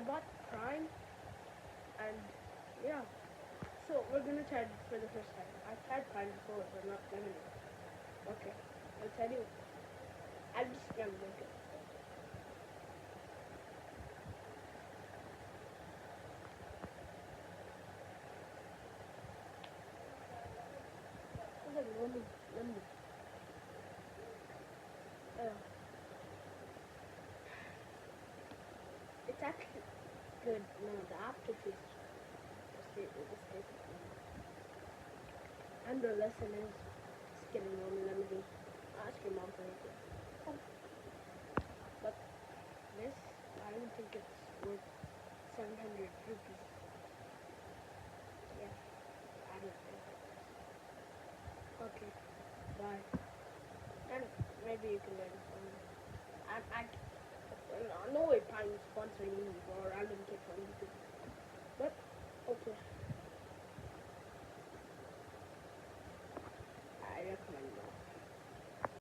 I bought Prime, and yeah. So we're gonna try this for the first time. I've tried Prime before, but not lemonade. Okay, I'll tell you. I'm just gonna make it. It's like lemon. Uh, it's actually good. No, the aftertaste is tasty. And the lesson is just getting normal lemonade. Ask your mom for it. Oh, but this, I don't think it's worth 700 rupees. Yeah, I don't think it is. Okay, bye. And maybe you can learn from me. No way Prime is sponsoring me or random kid from YouTube. But, okay.